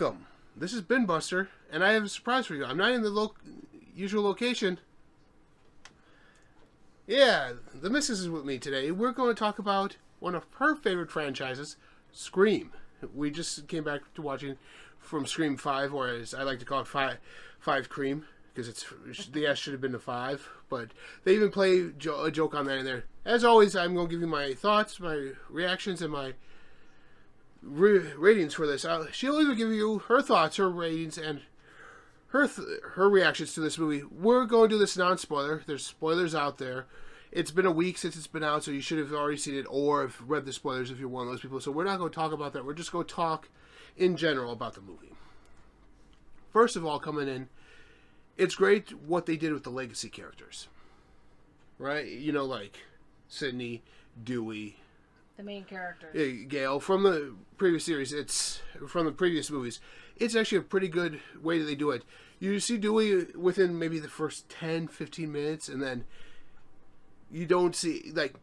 Welcome. This is BINBUSTER, and I have a surprise for you. I'm not in the usual location. Yeah, the missus is with me today. We're going to talk about one of her favorite franchises, Scream. We just came back to watching from Scream 5, or as I like to call it, 5 Cream, because the S should have been the 5. But they even play a joke on that in there. As always, I'm going to give you my thoughts, my reactions, and my ratings for this. She'll either give you her thoughts, her ratings, and her reactions to this movie. We're going to do this non-spoiler. There's spoilers out there. It's been a week since it's been out, so you should have already seen it or have read the spoilers if you're one of those people. So we're not going to talk about that. We're just going to talk in general about the movie. First of all, coming in, it's great what they did with the legacy characters. Right? You know, like Sydney, Dewey, the main characters. Gail, from the previous series, it's from the previous movies. It's actually a pretty good way that they do it. You see Dewey within maybe the first 10, 15 minutes, and then you don't see, like,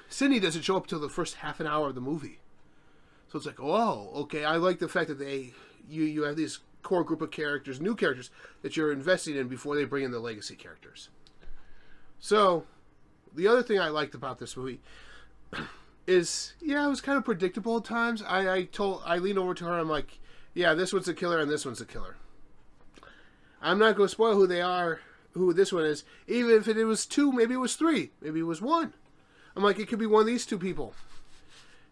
Sydney doesn't show up till the first half an hour of the movie. So it's like, oh, okay, I like the fact that you have these core group of characters, new characters, that you're investing in before they bring in the legacy characters. So, the other thing I liked about this movie is, yeah, it was kind of predictable at times. I leaned over to her, I'm like, yeah, this one's a killer and this one's a killer. I'm not going to spoil who they are, who this one is. Even if it was 2, maybe it was 3, maybe it was 1. I'm like, it could be one of these 2 people.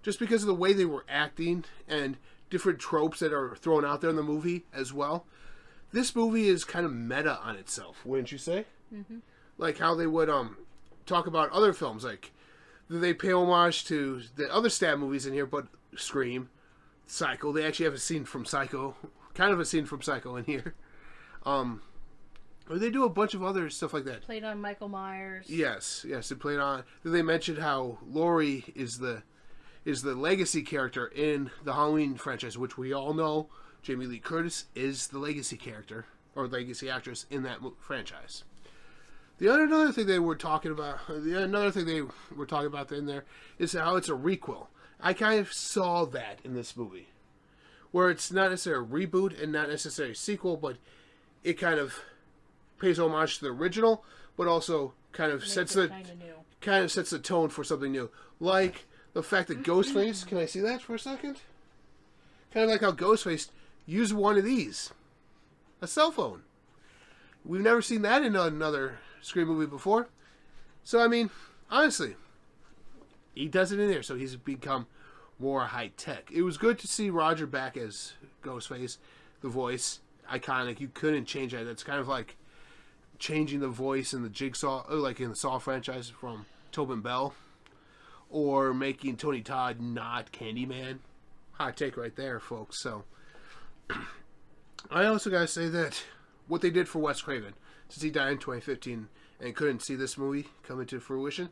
Just because of the way they were acting and different tropes that are thrown out there in the movie as well. This movie is kind of meta on itself, wouldn't you say? Mm-hmm. Like how they would talk about other films, like they pay homage to the other stab movies in here, but Scream, Psycho. They actually have a scene from Psycho, kind of a scene from Psycho in here. Or they do a bunch of other stuff like that. Played on Michael Myers. Yes, they played on. They mentioned how Laurie is the legacy character in the Halloween franchise, which we all know. Jamie Lee Curtis is the legacy character or legacy actress in that franchise. Another thing they were talking about in there is how it's a requel. I kind of saw that in this movie, where it's not necessarily a reboot and not necessarily a sequel, but it kind of pays homage to the original, but also kind of sets the tone for something new, like the fact that Ghostface. Can I see that for a second? Kind of like how Ghostface used one of these, a cell phone. We've never seen that in another Scream movie before. So, I mean, honestly, he does it in there, so he's become more high-tech. It was good to see Roger back as Ghostface. The voice, iconic. You couldn't change that. That's kind of like changing the voice in the Jigsaw, like in the Saw franchise from Tobin Bell, or making Tony Todd not Candyman. Hot take right there, folks. So, I also gotta say that what they did for Wes Craven, since he died in 2015 and couldn't see this movie come into fruition,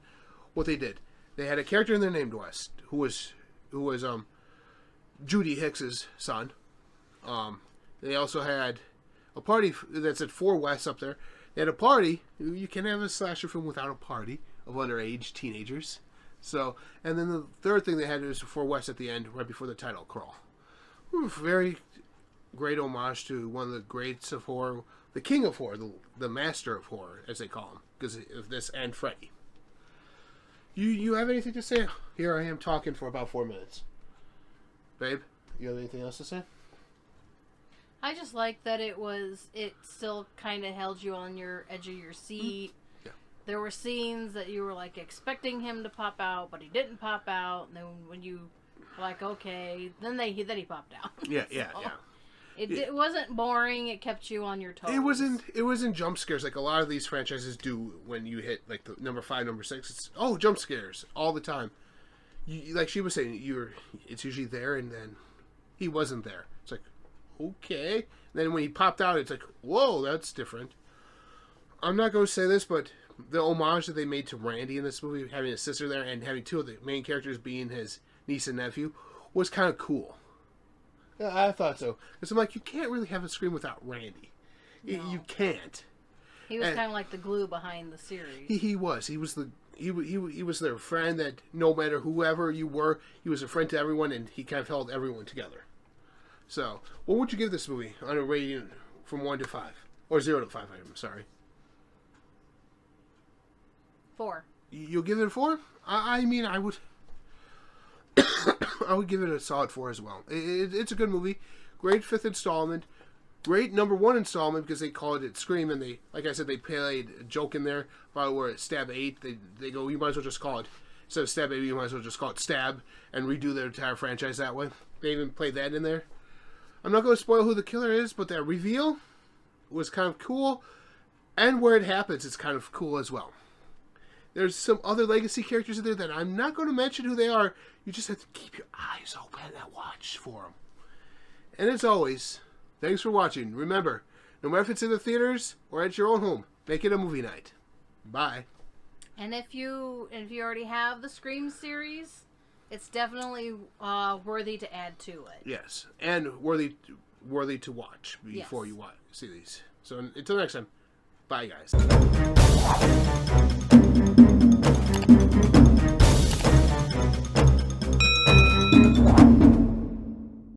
what they did, they had a character in there named Wes, who was Judy Hicks's son. They also had a party that said for Wes up there. They had a party. You can't have a slasher film without a party of underage teenagers. So, and then the third thing they had was for Wes at the end, right before the title crawl. Very great homage to one of the greats of horror, the king of horror, the master of horror, as they call him, because of this, and Freddy. You have anything to say? Here I am talking for about 4 minutes. Babe, you have anything else to say? I just like that it still kind of held you on your edge of your seat. Yeah. There were scenes that you were like expecting him to pop out, but he didn't pop out. And then when you were like, okay, then he popped out. Yeah. It wasn't boring. It kept you on your toes. It wasn't jump scares like a lot of these franchises do when you hit like the number 5, number 6. It's jump scares all the time. Like she was saying, it's usually there, and then he wasn't there. It's like, okay. And then when he popped out, it's like, whoa, that's different. I'm not going to say this, but the homage that they made to Randy in this movie, having a sister there and having 2 of the main characters being his niece and nephew, was kind of cool. Yeah, I thought so. Because I'm like, you can't really have a Scream without Randy. No. You can't. He was kind of like the glue behind the series. He was. He was their friend that no matter whoever you were, he was a friend to everyone, and he kind of held everyone together. So, what would you give this movie on a rating from 1 to 5? Or 0 to 5, I'm sorry. 4. You'll give it a 4? I mean, I would... I would give it a solid 4 as well. It's a good movie. Great 5th installment. Great number 1 installment because they called it Scream, and they, like I said, they played a joke in there about where Stab 8, they go, you might as well just call it, instead of Stab 8, you might as well just call it Stab, and redo their entire franchise that way. They even played that in there. I'm not going to spoil who the killer is, but that reveal was kind of cool, and where it happens is kind of cool as well. There's some other legacy characters in there that I'm not going to mention who they are. You just have to keep your eyes open and watch for them. And as always, thanks for watching. Remember, no matter if it's in the theaters or at your own home, make it a movie night. Bye. And if you already have the Scream series, it's definitely worthy to add to it. Yes, and worthy to watch before you see these. So until next time, bye guys.